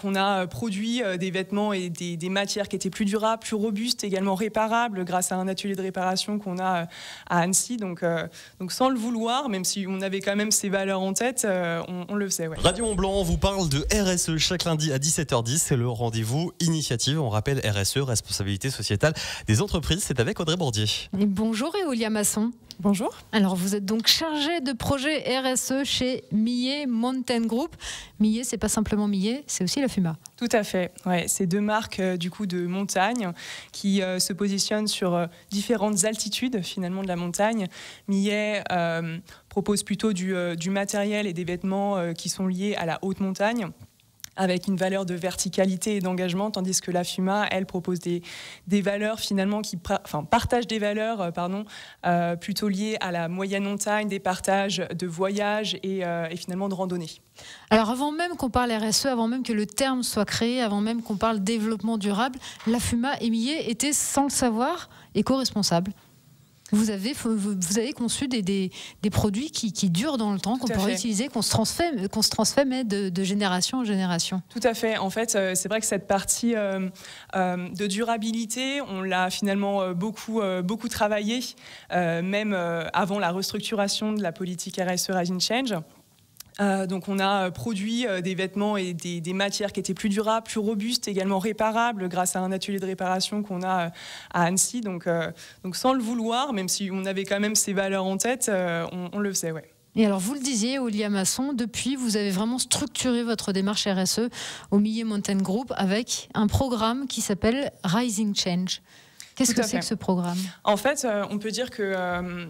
on a produit des vêtements et des matières qui étaient plus durables, plus robustes, également réparables grâce à un atelier de réparation qu'on a à Annecy. Donc sans le vouloir, même si on avait quand même ces valeurs en tête, on le faisait. Ouais. Radio Mont Blanc vous parle de RSE chaque lundi à 17h10. C'est le rendez-vous initiative. On rappelle RSE, responsabilité sociétale des entreprises. C'est avec Audrey Bourdier. Et bonjour Éolia Masson. Bonjour. Alors vous êtes donc chargée de projet RSE chez Millet Mountain Group. Millet, c'est pas simplement Millet, c'est aussi la Fuma. Tout à fait. Ouais, c'est deux marques du coup de montagne qui se positionnent sur différentes altitudes finalement de la montagne. Millet propose plutôt du matériel et des vêtements qui sont liés à la haute montagne, avec une valeur de verticalité et d'engagement, tandis que la Fuma, elle, propose des valeurs finalement partage des valeurs plutôt liées à la moyenne montagne, des partages de voyages et finalement de randonnée. Alors avant même qu'on parle RSE, avant même que le terme soit créé, avant même qu'on parle développement durable, la Fuma et Millet étaient, sans le savoir, éco-responsables. Vous avez conçu des produits qui durent dans le temps, qu'on peut réutiliser, qu'on se transmet mais de génération en génération. Tout à fait. En fait, c'est vrai que cette partie de durabilité, on l'a finalement beaucoup travaillé, même avant la restructuration de la politique RSE Rising Change. Donc on a produit des vêtements et des matières qui étaient plus durables, plus robustes, également réparables grâce à un atelier de réparation qu'on a à Annecy. Donc sans le vouloir, même si on avait quand même ces valeurs en tête, on le faisait, ouais. Et alors vous le disiez, Éolia Masson, depuis vous avez vraiment structuré votre démarche RSE au Millet Mountain Group avec un programme qui s'appelle Rising Change. Qu'est-ce que c'est que ce programme ? En fait, on peut dire que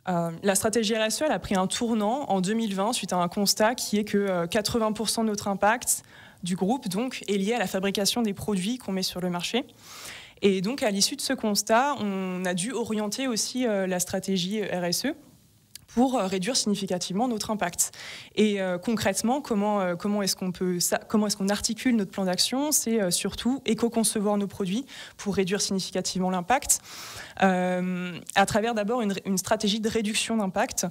la stratégie RSE, elle a pris un tournant en 2020 suite à un constat qui est que 80% de notre impact du groupe donc, est lié à la fabrication des produits qu'on met sur le marché. Et donc, à l'issue de ce constat, on a dû orienter aussi la stratégie RSE pour réduire significativement notre impact. Et concrètement, comment est-ce qu'on articule notre plan d'action ? C'est surtout éco-concevoir nos produits pour réduire significativement l'impact, à travers d'abord une stratégie de réduction d'impact,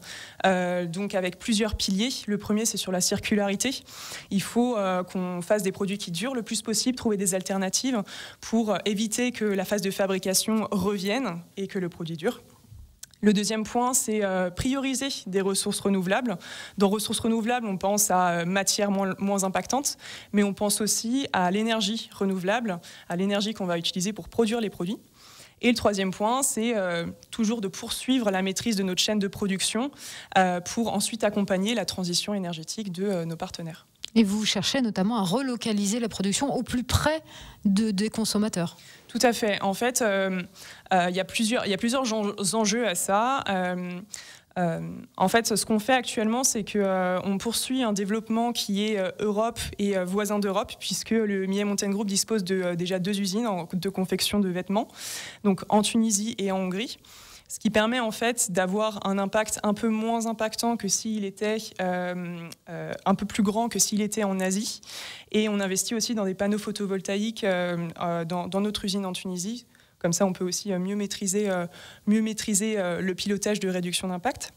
donc avec plusieurs piliers. Le premier, c'est sur la circularité. Il faut qu'on fasse des produits qui durent le plus possible, trouver des alternatives pour éviter que la phase de fabrication revienne et que le produit dure. Le deuxième point, c'est prioriser des ressources renouvelables. Dans ressources renouvelables, on pense à matières moins impactantes, mais on pense aussi à l'énergie renouvelable, à l'énergie qu'on va utiliser pour produire les produits. Et le troisième point, c'est toujours de poursuivre la maîtrise de notre chaîne de production pour ensuite accompagner la transition énergétique de nos partenaires. Et vous cherchez notamment à relocaliser la production au plus près des consommateurs. Tout à fait. En fait, il y a plusieurs enjeux à ça. En fait, ce qu'on fait actuellement, c'est qu'on poursuit un développement qui est Europe et voisin d'Europe, puisque le Millet Mountain Group dispose de déjà 2 usines de confection de vêtements, donc en Tunisie et en Hongrie. Ce qui permet en fait d'avoir un impact un peu moins impactant que s'il était un peu plus grand que s'il était en Asie. Et on investit aussi dans des panneaux photovoltaïques dans notre usine en Tunisie. Comme ça, on peut aussi mieux maîtriser le pilotage de réduction d'impact.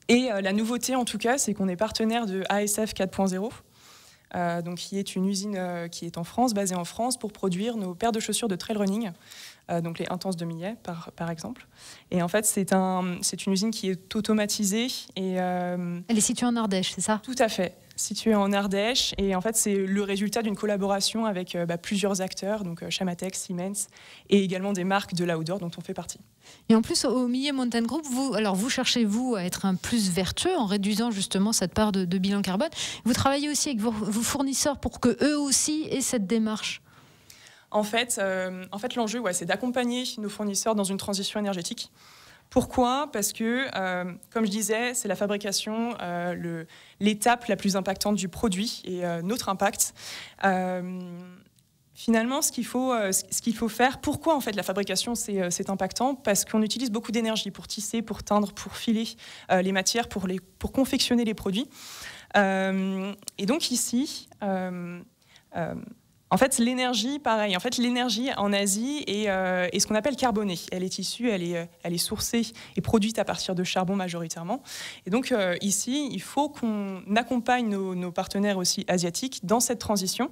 Et la nouveauté, en tout cas, c'est qu'on est partenaire de ASF 4.0, donc qui est une usine qui est en France, basée en France, pour produire nos paires de chaussures de trail running. Donc les Intense de Millet, par exemple. Et en fait, c'est une usine qui est automatisée. Et, elle est située en Ardèche, c'est ça ? Tout à fait, située en Ardèche. Et en fait, c'est le résultat d'une collaboration avec plusieurs acteurs, donc Chamatex, Siemens, et également des marques de l'outdoor dont on fait partie. Et en plus, au Millet Mountain Group, vous cherchez à être un plus vertueux en réduisant justement cette part de bilan carbone. Vous travaillez aussi avec vos fournisseurs pour qu'eux aussi aient cette démarche. En fait, l'enjeu, c'est d'accompagner nos fournisseurs dans une transition énergétique. Pourquoi ? Parce que, comme je disais, c'est la fabrication, l'étape la plus impactante du produit et notre impact. Finalement, ce qu'il faut faire, pourquoi en fait la fabrication c'est impactant ? Parce qu'on utilise beaucoup d'énergie pour tisser, pour teindre, pour filer les matières, pour confectionner les produits. Et donc ici... En fait, l'énergie, pareil. En fait, l'énergie en Asie est ce qu'on appelle carbonée. Elle est issue, elle est sourcée et produite à partir de charbon majoritairement. Et donc, ici, il faut qu'on accompagne nos partenaires aussi asiatiques dans cette transition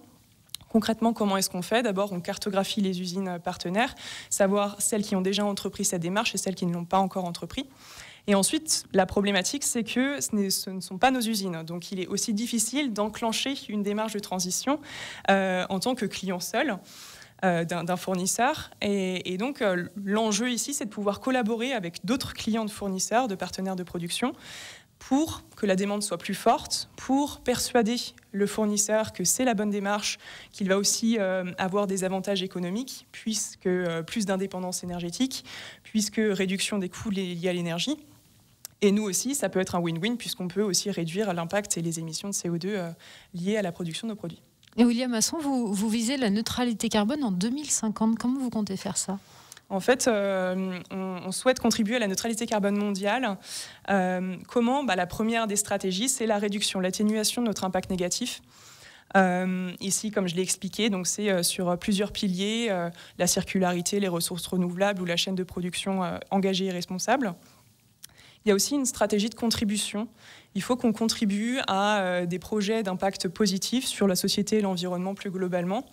Concrètement, comment est-ce qu'on fait? D'abord, on cartographie les usines partenaires, savoir celles qui ont déjà entrepris cette démarche et celles qui ne l'ont pas encore entrepris. Et ensuite, la problématique, c'est que ce ne sont pas nos usines. Donc, il est aussi difficile d'enclencher une démarche de transition en tant que client seul d'un fournisseur. Et donc, l'enjeu ici, c'est de pouvoir collaborer avec d'autres clients de fournisseurs, de partenaires de production, pour que la demande soit plus forte, pour persuader le fournisseur que c'est la bonne démarche, qu'il va aussi avoir des avantages économiques, puisque plus d'indépendance énergétique, puisque réduction des coûts liés à l'énergie. Et nous aussi, ça peut être un win-win, puisqu'on peut aussi réduire l'impact et les émissions de CO2 liées à la production de nos produits. Et William Masson, vous visez la neutralité carbone en 2050. Comment vous comptez faire ça ? En fait, on souhaite contribuer à la neutralité carbone mondiale. Comment ? La première des stratégies, c'est la réduction, l'atténuation de notre impact négatif. Ici, comme je l'ai expliqué, donc c'est sur plusieurs piliers, la circularité, les ressources renouvelables ou la chaîne de production engagée et responsable. Il y a aussi une stratégie de contribution. Il faut qu'on contribue à des projets d'impact positif sur la société et l'environnement plus globalement.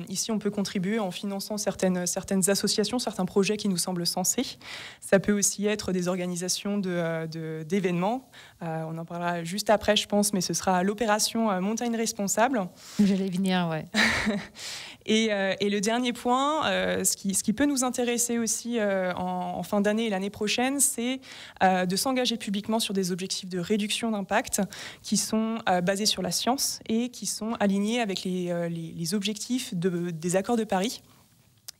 Ici, on peut contribuer en finançant certaines associations, certains projets qui nous semblent sensés. Ça peut aussi être des organisations d'événements. On en parlera juste après, je pense, mais ce sera l'opération Montagne Responsable. J'allais venir, ouais. Et le dernier point, ce qui peut nous intéresser aussi en fin d'année et l'année prochaine, c'est de s'engager publiquement sur des objectifs de réduction d'impact qui sont basés sur la science et qui sont alignés avec les objectifs des accords de Paris.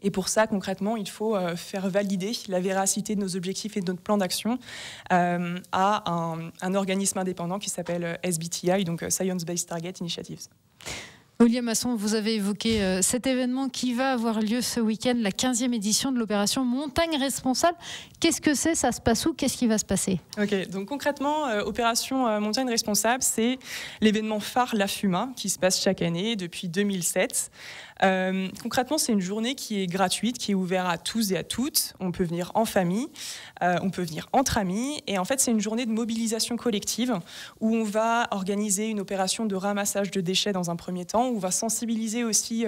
Et pour ça, concrètement, il faut faire valider la véracité de nos objectifs et de notre plan d'action à un organisme indépendant qui s'appelle SBTI, donc Science Based Target Initiatives. William Masson, vous avez évoqué cet événement qui va avoir lieu ce week-end, la 15e édition de l'opération Montagne Responsable. Qu'est-ce que c'est? Ça se passe où? Qu'est-ce qui va se passer? Ok, donc concrètement, opération Montagne Responsable, c'est l'événement phare La Fuma qui se passe chaque année depuis 2007. Concrètement, c'est une journée qui est gratuite, qui est ouverte à tous et à toutes. On peut venir en famille, on peut venir entre amis. Et en fait, c'est une journée de mobilisation collective où on va organiser une opération de ramassage de déchets dans un premier temps, où on va sensibiliser aussi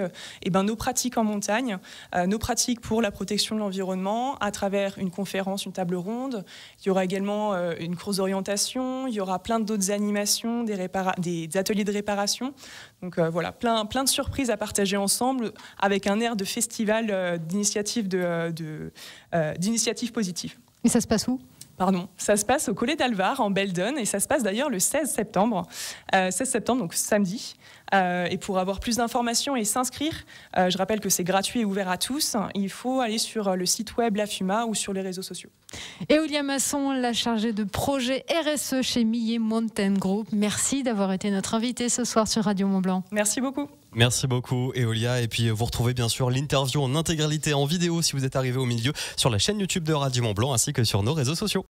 nos pratiques en montagne, nos pratiques pour la protection de l'environnement à travers une conférence, une table ronde. Il y aura également une course d'orientation, il y aura plein d'autres animations, des ateliers de réparation. Donc voilà, plein de surprises à partager ensemble avec un air de festival d'initiatives positives. Et ça se passe où ? Ça se passe au Collet d'Alvar en Beldon et ça se passe d'ailleurs le 16 septembre. 16 septembre, donc samedi. Et pour avoir plus d'informations et s'inscrire, je rappelle que c'est gratuit et ouvert à tous. Il faut aller sur le site web La Fuma ou sur les réseaux sociaux. Et William Masson, la chargée de projet RSE chez Millet Mountain Group. Merci d'avoir été notre invitée ce soir sur Radio Mont-Blanc. Merci beaucoup. Merci beaucoup Eolia, et puis vous retrouvez bien sûr l'interview en intégralité en vidéo si vous êtes arrivé au milieu sur la chaîne YouTube de Radio Mont-Blanc ainsi que sur nos réseaux sociaux.